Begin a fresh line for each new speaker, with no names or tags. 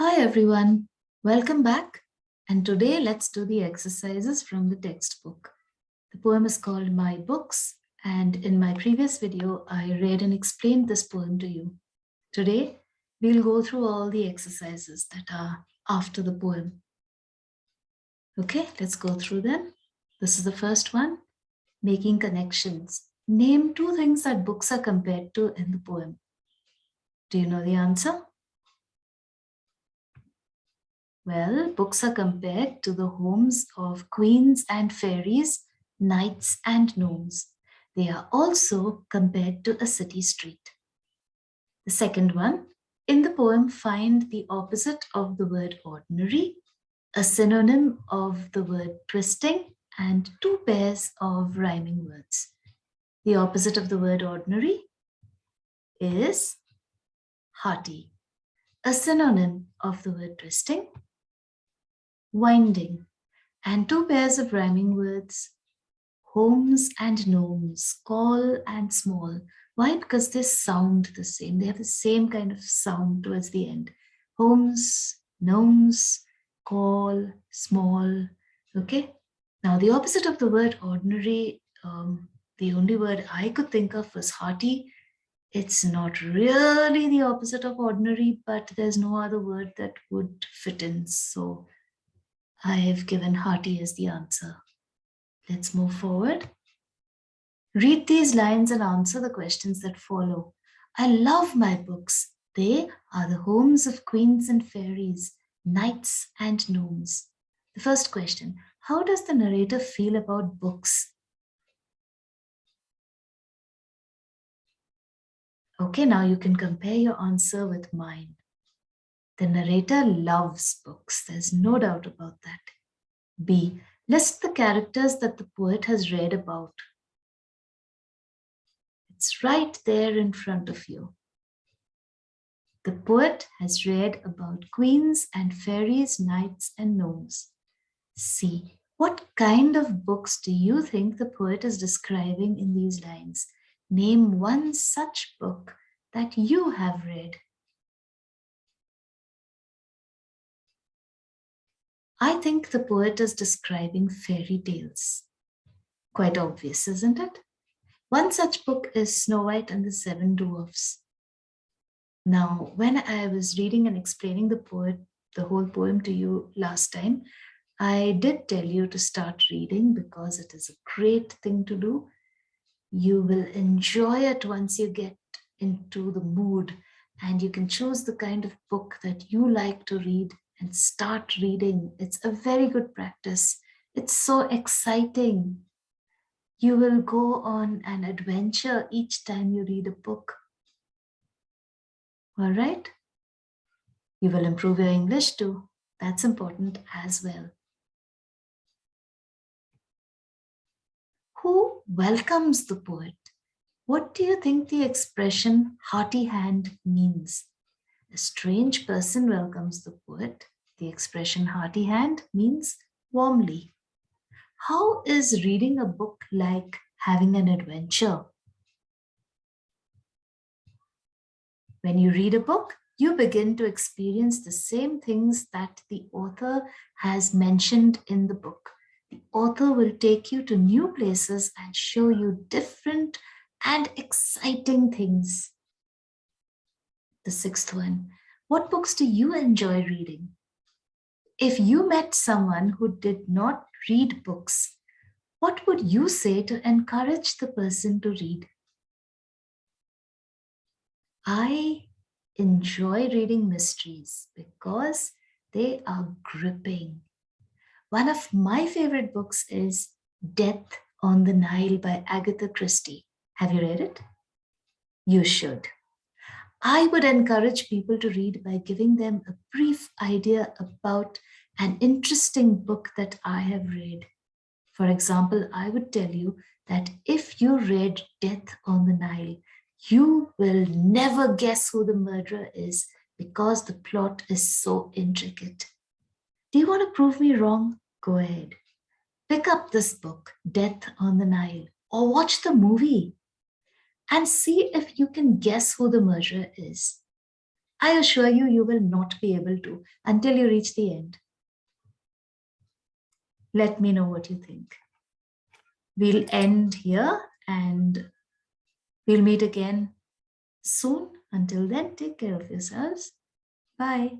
Hi everyone, welcome back. And today let's do the exercises from the textbook. The poem is called My Books, and in my previous video, I read and explained this poem to you. Today, we'll go through all the exercises that are after the poem. Okay, let's go through them. This is the first one, making connections. Name two things that books are compared to in the poem. Do you know the answer? Well, books are compared to the homes of queens and fairies, knights and gnomes. They are also compared to a city street. The second one, in the poem, find the opposite of the word ordinary, a synonym of the word twisting, and two pairs of rhyming words. The opposite of the word ordinary is hearty. A synonym of the word twisting, winding, and two pairs of rhyming words, homes and gnomes, call and small. Why? Because they sound the same. They have the same kind of sound towards the end. Homes, gnomes, call, small. Okay. Now the opposite of the word ordinary, the only word I could think of was hearty. It's not really the opposite of ordinary, but there's no other word that would fit in. So I have given hearty as the answer. Let's move forward. Read these lines and answer the questions that follow. I love my books. They are the homes of queens and fairies, knights and gnomes. The first question, how does the narrator feel about books? Okay, now you can compare your answer with mine. The narrator loves books. There's no doubt about that. B, list the characters that the poet has read about. It's right there in front of you. The poet has read about queens and fairies, knights and gnomes. C, what kind of books do you think the poet is describing in these lines? Name one such book that you have read. I think the poet is describing fairy tales. Quite obvious, isn't it? One such book is Snow White and the Seven Dwarfs. Now, when I was reading and explaining the whole poem to you last time, I did tell you to start reading because it is a great thing to do. You will enjoy it once you get into the mood, and you can choose the kind of book that you like to read and start reading. It's a very good practice. It's so exciting. You will go on an adventure each time you read a book. All right? You will improve your English too. That's important as well. Who welcomes the poet? What do you think the expression hearty hand means? A strange person welcomes the poet. The expression hearty hand means warmly. How is reading a book like having an adventure? When you read a book, you begin to experience the same things that the author has mentioned in the book. The author will take you to new places and show you different and exciting things. The sixth one, what books do you enjoy reading? If you met someone who did not read books, what would you say to encourage the person to read? I enjoy reading mysteries because they are gripping. One of my favorite books is Death on the Nile by Agatha Christie. Have you read it? You should. I would encourage people to read by giving them a brief idea about an interesting book that I have read. For example, I would tell you that if you read Death on the Nile, you will never guess who the murderer is because the plot is so intricate. Do you want to prove me wrong? Go ahead. Pick up this book, Death on the Nile, or watch the movie and see if you can guess who the murderer is. I assure you, you will not be able to until you reach the end. Let me know what you think. We'll end here and we'll meet again soon. Until then, take care of yourselves. Bye.